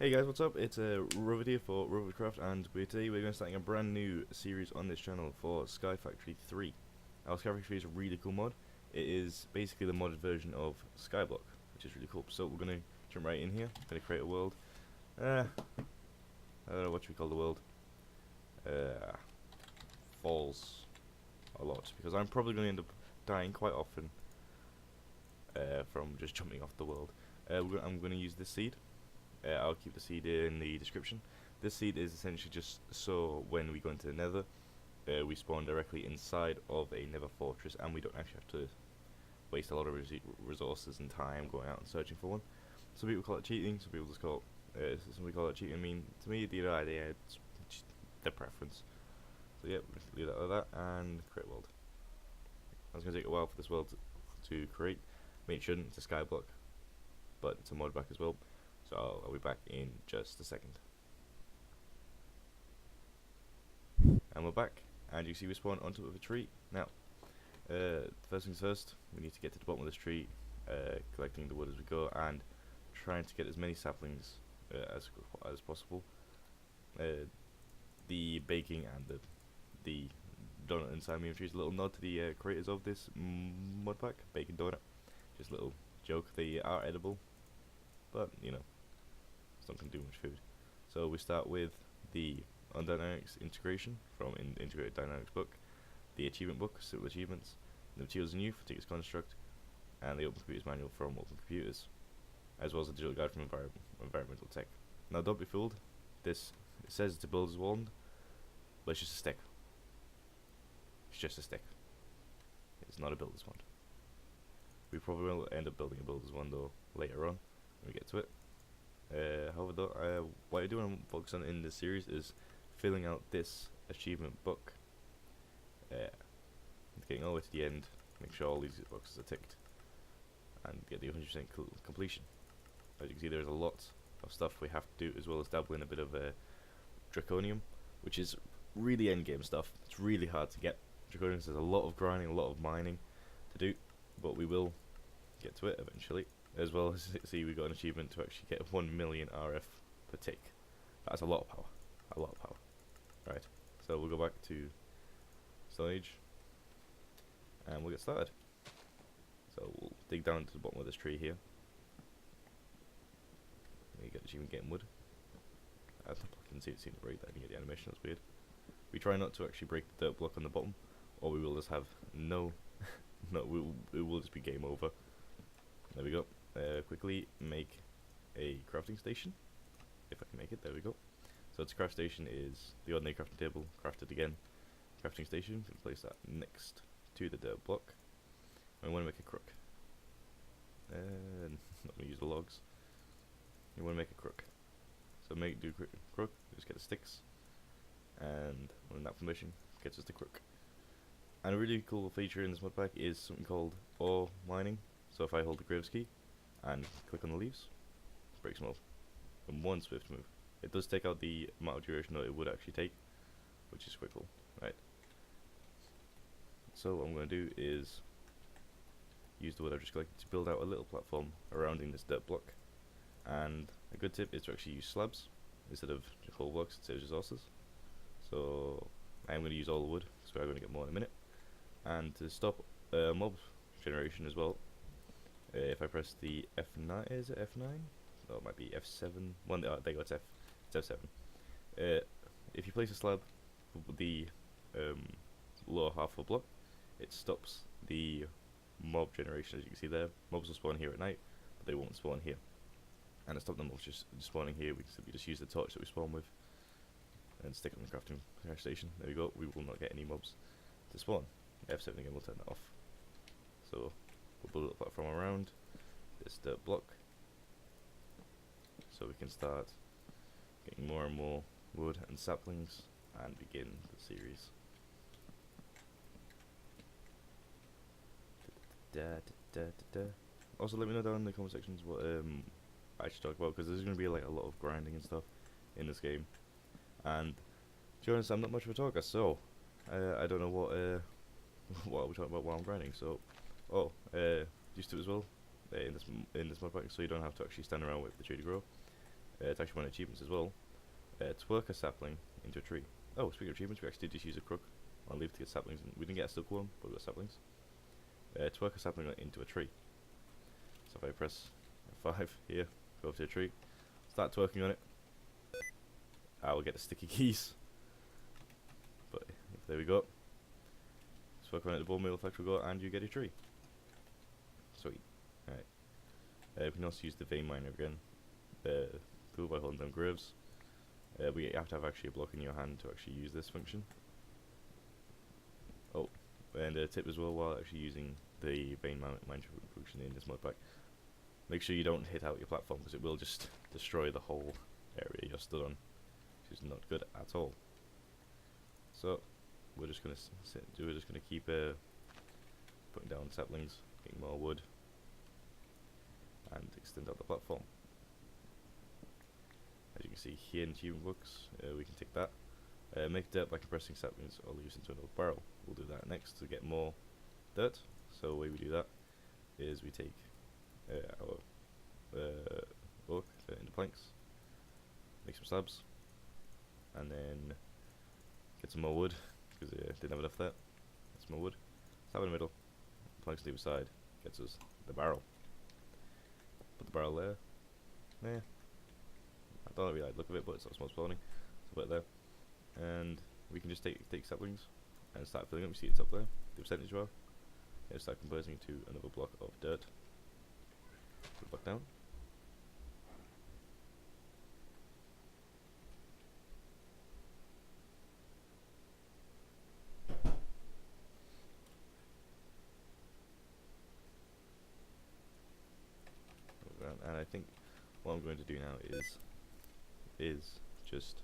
Hey guys, what's up? It's Robert here for Robertcraft, and today we're going to start a brand new series on this channel for Sky Factory 3. Now, Sky Factory 3 is a really cool mod. It is basically the modded version of Skyblock, which is really cool. So we're going to jump right in here. Going to create a world. I don't know what should we call the world. Falls a lot, because I'm probably going to end up dying quite often from just jumping off the world. I'm going to use this seed. I'll keep the seed in the description. This seed is essentially just so when we go into the nether, we spawn directly inside of a nether fortress, and we don't actually have to waste a lot of resources and time going out and searching for one. Some people call it cheating, some people just call it, some people call it cheating. I mean, to me, the idea, it's just their preference. So yeah, we're just leave that like that, and create world. It's going to take a while for this world to create. I mean, it shouldn't, it's a sky block, but it's a mod back as well. So I'll be back in just a second. And we're back, and you see we spawn on top of a tree. Now, first things first, we need to get to the bottom of this tree, collecting the wood as we go, and trying to get as many saplings as possible. The baking and the donut inside me is a little nod to the creators of this mod pack, bacon donut. Just a little joke. They are edible, but you know, it's not going to do much food. So we start with the Dynamics integration from Integrated Dynamics book, the achievement book, Simple Achievements, the Materials and Youth, Tickets Construct, and the Open Computers Manual from Open Computers, as well as a digital guide from Environmental Tech. Now don't be fooled, this it says it's a builder's wand, but it's just a stick. It's just a stick. It's not a builder's wand. We probably will end up building a builder's wand though later on when we get to it. However, though, what I do want to focus on in this series is filling out this achievement book. Getting all the way to the end, make sure all these boxes are ticked, and get the 100% completion. As you can see, there's a lot of stuff we have to do, as well as dabble in a bit of Draconium, which is really endgame stuff. It's really hard to get. Draconium has a lot of grinding, a lot of mining to do, but we will get to it eventually. As well as see, we got an achievement to actually get 1 million RF per tick. That's a lot of power. A lot of power. Right. So we'll go back to Stone Age, and we'll get started. So we'll dig down to the bottom of this tree here. You get the achievement getting wood. I didn't see it break that. I didn't get the animation. That's weird. We try not to actually break the dirt block on the bottom, or we will just have no. It will just be game over. There we go. Quickly make a crafting station, if I can make it. There we go. So its craft station is the ordinary crafting table, crafted again. Crafting station, can place that next to the dirt block. And we want to make a crook. Not going to use the logs. You want to make a crook. So do crook, just get the sticks, and when that formation gets us the crook. And a really cool feature in this mod pack is something called ore mining. So if I hold the graves key and click on the leaves, it breaks them off in one swift move. It does take out the amount of duration that it would actually take, which is quite cool. Right. So what I'm going to do is use the wood I've just collected to build out a little platform surrounding this dirt block. And a good tip is to actually use slabs instead of just whole blocks. It saves resources. So I'm going to use all the wood, so we're going to get more in a minute. And to stop mob generation as well, if I press the F9, is it F9? Oh, it might be F7. One, there you go, it's F7. If you place a slab with the lower half of a block, it stops the mob generation. As you can see there, mobs will spawn here at night, but they won't spawn here. And to stop them mobs just spawning here, we can simply just use the torch that we spawn with and stick it on the crafting station. There we go. We will not get any mobs to spawn. F7 again, we'll turn that off. So we'll build a platform around this dirt block, so we can start getting more and more wood and saplings and begin the series. Also, let me know down in the comment sections what I should talk about, because there's going to be like a lot of grinding and stuff in this game. And to be honest, I'm not much of a talker, so I don't know what what we're talking about while I'm grinding. So, used to as well in this mod pack, so you don't have to actually stand around wait for the tree to grow. It's actually one of the achievements as well. Twerk a sapling into a tree. Oh, speaking of achievements, we actually did just use a crook on leaf to get saplings. And we didn't get a silkworm, but we got saplings. Twerk a sapling into a tree. So if I press F5 here, go up to a tree, start twerking on it, I will get the sticky keys. But there we go. Twerk on it, the bone meal effect will go, and you get a tree. Sweet. Alright. We can also use the vein miner again. Cool by holding down graves. We have to have actually a block in your hand to actually use this function. Oh, and a tip as well while actually using the vein miner function in this mod pack. Make sure you don't hit out your platform because it will just destroy the whole area you're stood on, which is not good at all. So we're just gonna keep putting down saplings, getting more wood, and extend out the platform. As you can see here in achievement books, we can tick that. Make dirt by compressing saplings or leaves into an old barrel. We'll do that next to get more dirt. So the way we do that is we take our oak into planks, make some slabs, and then get some more wood because didn't have enough there. Get some more wood, slab in the middle, planks to either side, gets us the barrel. Put the barrel there. I don't really like the look of it, but it's not small spawning. So put it there, and we can just take saplings and start filling up. You see it's up there, the percentage bar. And start converting to another block of dirt. Put the block down. And I think what I'm going to do now is just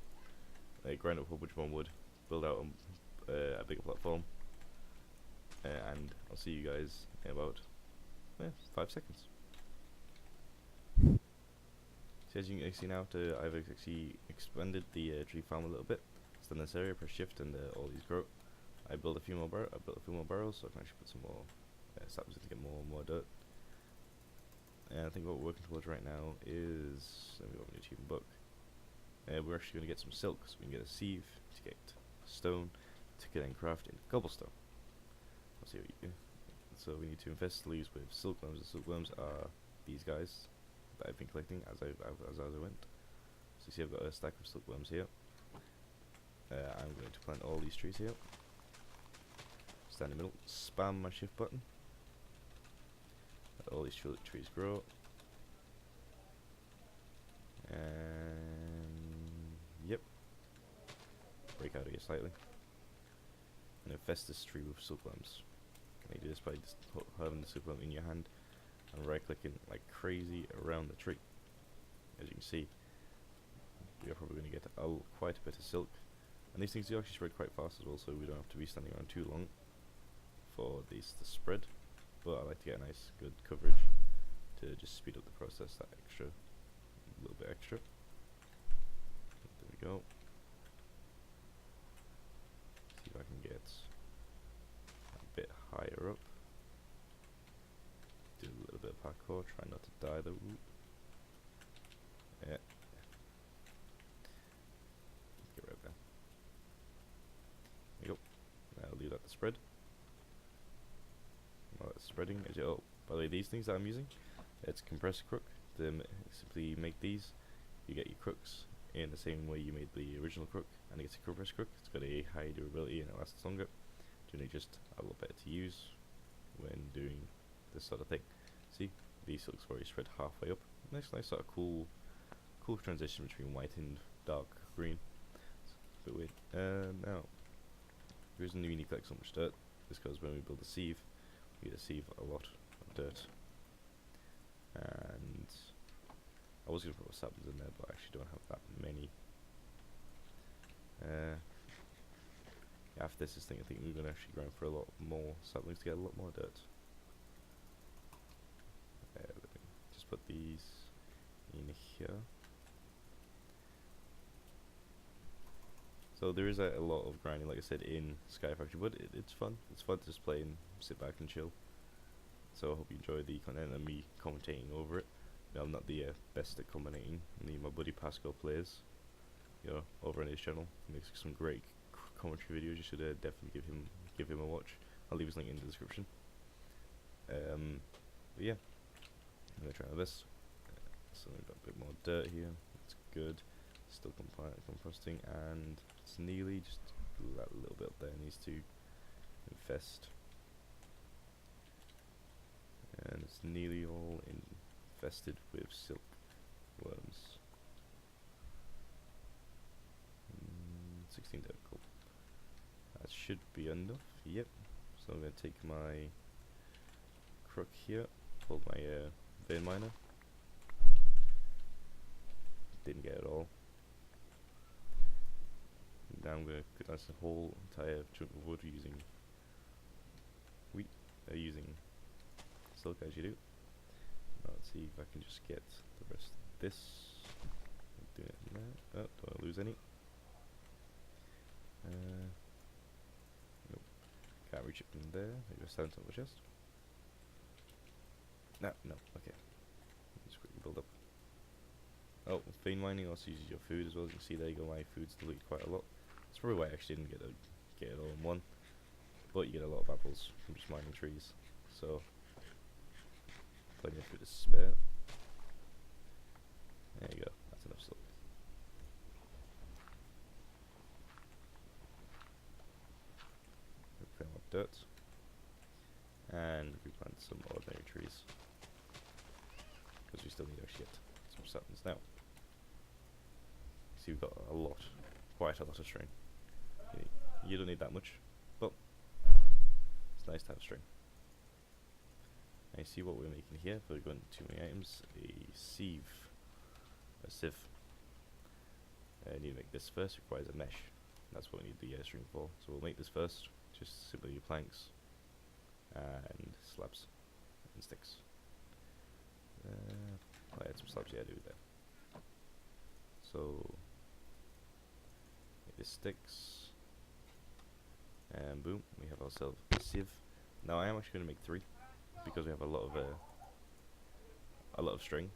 grind up a whole bunch more wood, build out a bigger platform, and I'll see you guys in about 5 seconds. So as you can see now, I've actually expanded the tree farm a little bit. So in this area, press shift and all these grow. I built a few more barrels, so I can actually put some more saplings in to get more dirt. And I think what we're working towards right now is, let me open the achievement book. We're actually going to get some silk, so we can get a sieve to get stone to get and craft into cobblestone. Let's see what you do. So we need to infest leaves with silkworms. The silkworms are these guys that I've been collecting as I went. So you see I've got a stack of silkworms here. I'm going to plant all these trees here. Stand in the middle, spam my shift button. Let all these trees grow. And yep. Break out again slightly. And infest this tree with silkworms. Can you do this by just having the silkworm in your hand and right clicking like crazy around the tree. As you can see, we are probably going to get quite a bit of silk. And these things do actually spread quite fast as well, so we don't have to be standing around too long for these to spread. But I like to get a nice good coverage to just speed up the process that extra, a little bit extra. There we go. See if I can get a bit higher up. Do a little bit of parkour, try not to die though. Yeah. Get right there. There you go. Now leave that to spread. While it's spreading, oh, by the way, these things that I'm using, it's compressor crook. To simply make these, you get your crooks in the same way you made the original crook, and it's a compressor crook. It's got a high durability and it lasts longer. Generally, just a little better to use when doing this sort of thing. See, these silks already spread halfway up. Nice sort of cool transition between white and dark green. It's a bit weird. Now, the reason we need to collect so much dirt is because when we build a sieve, we need to sieve a lot of dirt. And I was going to put saplings in there, but I actually don't have that many. After this thing, I think we're going to actually grind for a lot more saplings to get a lot more dirt. Let me just put these in here. So there is a lot of grinding, like I said, in Sky Factory, but it's fun. It's fun to just play and sit back and chill. So I hope you enjoy the content and me commentating over it. I'm not the best at commentating. Me and my buddy Pat Pasco plays, over on his channel. He makes some great commentary videos. You should definitely give him a watch. I'll leave his link in the description. But yeah, I'm gonna try this. So we've got a bit more dirt here. That's good. Still composting, and it's nearly just that little bit up there needs to infest, and it's nearly all infested with silkworms. 16 dirt, cool. That should be enough. Yep. So I'm gonna take my crook here, pull my vein miner. Didn't get it all. Now I'm gonna cut down the whole entire chunk of wood using using silk as you do. Now let's see if I can just get the rest of this. Do it now. Oh, don't want to lose any. Nope. Can't reach it from there. Maybe I stand on the chest. No, okay. Just quickly build up. Oh, vein mining also uses your food as well. As you can see there, you go, my food's deleted quite a lot. That's probably why I actually didn't get it all in one. But you get a lot of apples from just mining trees. So, plenty of food to spare. There you go, that's enough silk. Clear up dirt. And replant some ordinary trees. Because we still need to actually get some saplings now. See, we've got quite a lot of string. You don't need that much, but it's nice to have string. And you see what we're making here, if we're going to too many items, a sieve. I need to make this first, requires a mesh. That's what we need the string for. So we'll make this first, just simply planks, and slabs, and sticks. I'll add some slabs, yeah, do that. So, make this sticks, and boom, we have ourselves a sieve. Now I am actually going to make 3, because we have a lot of string.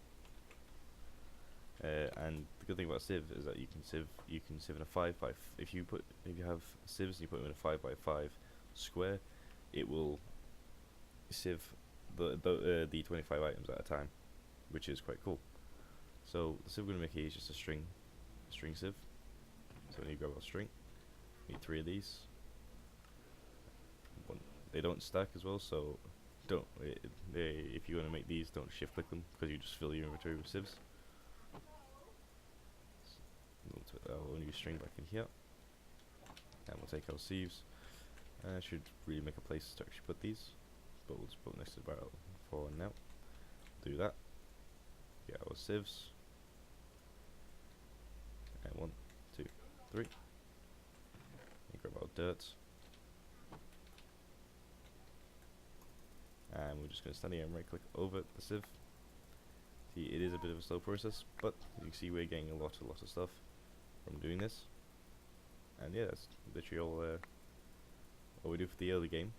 And the good thing about sieve is that you can sieve in a 5x. If you have sieves and you put them in a 5x5 square, it will sieve the 25 items at a time, which is quite cool. So the sieve we're gonna make here is just a string sieve. So we need to grab our string. We need 3 of these. They don't stack as well, so if you want to make these, don't shift click them, because you just fill your inventory with sieves. We'll put our new string back in here, and we'll take our sieves. I should really make a place to actually put these, but we'll just put them next to the barrel for now. Do that. Get our sieves, and 1, 2, 3. And grab our dirt, and we're just going to stand here and right click over the sieve. See, it is a bit of a slow process, but as you can see, we're getting a lot of stuff from doing this. And yeah, that's literally all what we do for the early game.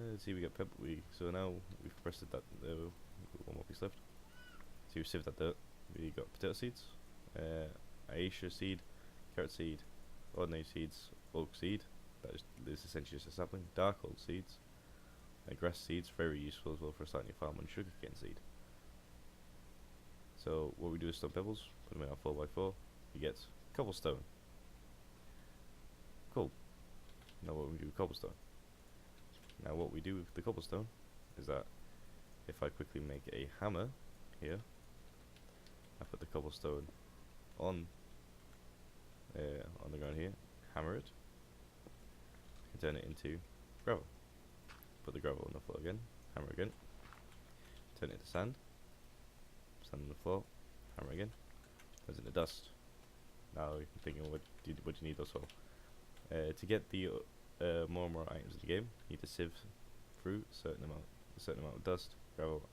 Let's see, we got so now we've compressed that. One more piece left. So we've sieved that dirt. We got potato seeds, acacia seed, carrot seed, ordinary seeds, oak seed. That is essentially just a sapling. Dark oak seeds, grass seeds, very useful as well for starting your farm, and sugarcane seed. So what we do is stone pebbles, put them in our 4x4, you get cobblestone. Cool. Now what we do with cobblestone. Now what we do with the cobblestone is that if I quickly make a hammer here, I put the cobblestone on the ground here, hammer it, and turn it into gravel. Put the gravel on the floor again, hammer again, turn it to sand, sand on the floor, hammer again, turns into dust. Now you're thinking, what do you need those for? To get the more and more items in the game, you need to sieve through a certain amount of dust, gravel,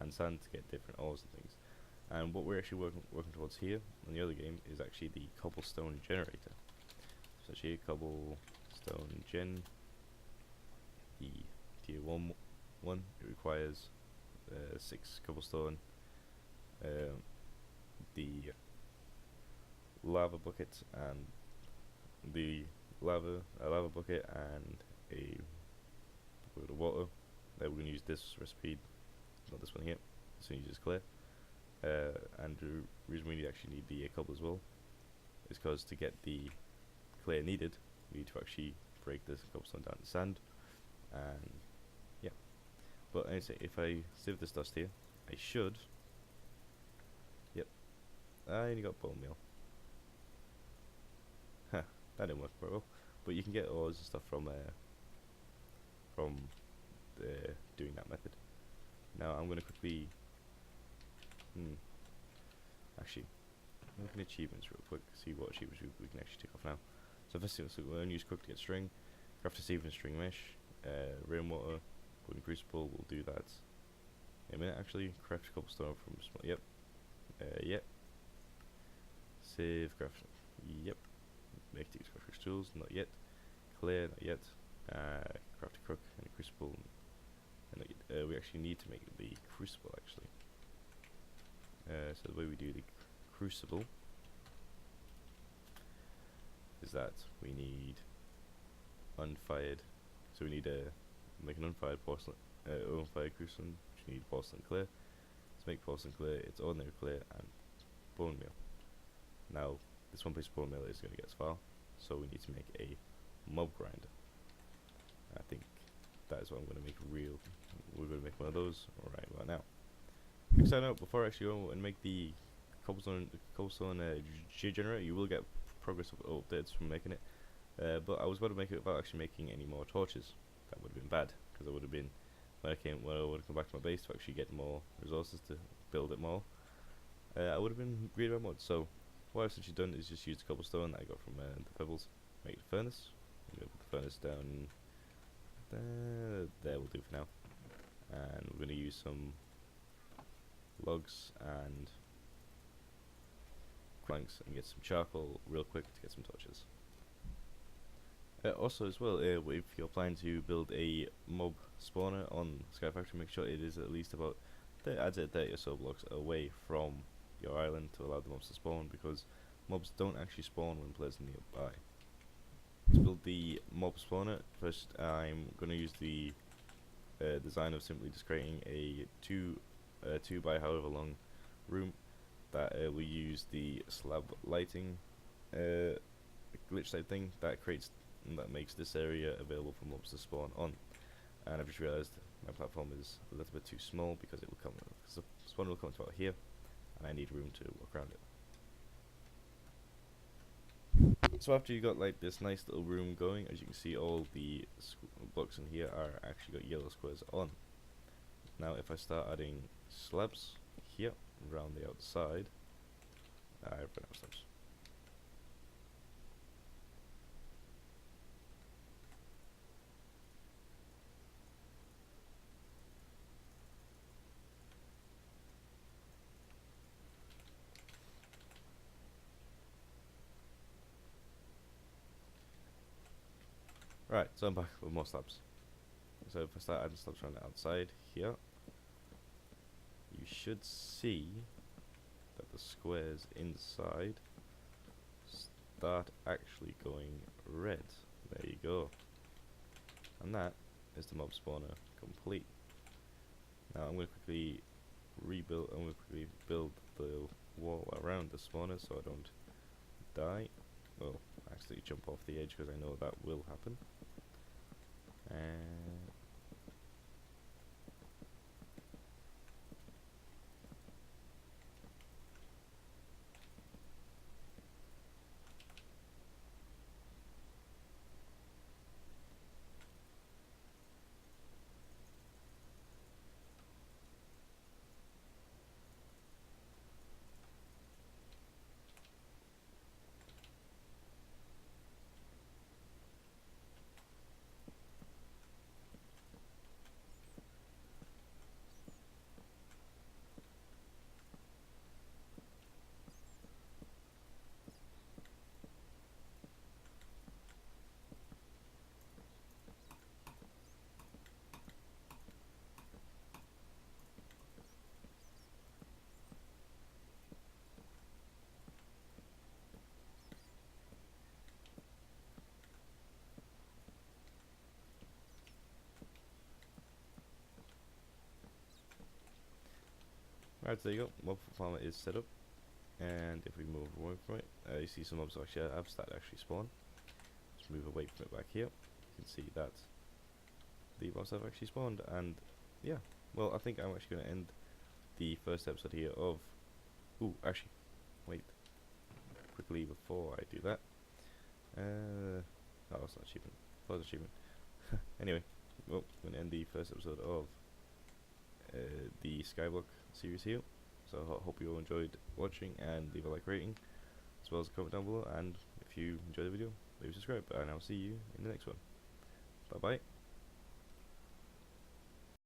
and sand to get different ores and things. And what we're actually working towards here in the other game is actually the cobblestone generator. So here, cobblestone gen, the tier 1, it requires 6 cobblestone, lava bucket and the a lava bucket and a bucket of water. We're going to use this recipe, not this one here. This one uses clay. And the reason we actually need the cobble as well is because to get the clay needed, we need to actually break this cobblestone down to sand. And yeah, but anyway, if I sieve this dust here, I should. Yep, I only got bone meal. Huh, that didn't work very well. But you can get ores and stuff from doing that method. Now I'm going to quickly. Actually, I'm looking at achievements real quick. See what achievements we can actually tick off now. So first thing, we're going to use cook to get string. Craft a sieve and string mesh. Rainwater. Golden crucible. We'll do that in a minute. Actually, craft cobblestone from yep. Yep. Save craft. Yep. Make these craft tools. Not yet. Clay. Not yet. Craft a crook and a crucible. And we actually need to make the crucible actually. So the way we do the crucible is that we need unfired. So we need make an unfired porcelain, unfired crucible. Which you need porcelain clay. To make porcelain clay, it's ordinary clay and bone meal. Now this one piece of bone meal is going to get us far, so we need to make a mob grinder. I think that is what I'm going to make real. We're going to make one of those right about now. Quick side note, before I actually go and make the cobblestone generator, you will get progress of updates from making it. But I was about to make it without actually making any more torches. That would have been bad, because I would have been when I would have come back to my base to actually get more resources to build it more. I would have been greedy about mods. So what I've essentially done is just use the cobblestone that I got from the pebbles, make the furnace. I'm going to put the furnace down there. Will do for now. And we're going to use some logs and planks and get some charcoal real quick to get some torches. Also as well, if you're planning to build a mob spawner on Sky Factory, make sure it is at least about I'd say 30 or so blocks away from your island to allow the mobs to spawn, because mobs don't actually spawn when players are nearby. To build the mob spawner, first I'm going to use the design of simply just creating a 2 by however long room that will use the slab lighting glitch type thing that makes this area available for mobs to spawn on. And I've just realized my platform is a little bit too small because the spawn will come to about here, and I need room to walk around it. So after you got like this nice little room going, as you can see, all the blocks in here are actually got yellow squares on. Now if I start adding slabs here around the outside, I've run out of slabs. Right, so I'm back with more slabs. So if I start adding slabs around the outside here, you should see that the squares inside start actually going red. There you go. And that is the mob spawner complete. Now I'm going to quickly build the wall around the spawner so I don't die. Well, actually jump off the edge because I know that will happen. Right, so there you go. Mob farmer is set up, and if we move away from it, you see some mobs actually have started actually spawn. Let's move away from it back here. You can see that the mobs have actually spawned, and yeah. Well, I think I'm actually going to end the first episode here of. Ooh, actually, wait. Quickly before I do that. Oh, it's not achievement. That was achievement. Anyway, well, I'm going to end the first episode of the Skyblock series here. So I hope you all enjoyed watching, and leave a like rating as well as a comment down below, and if you enjoyed the video, leave a subscribe, and I'll see you in the next one. Bye bye.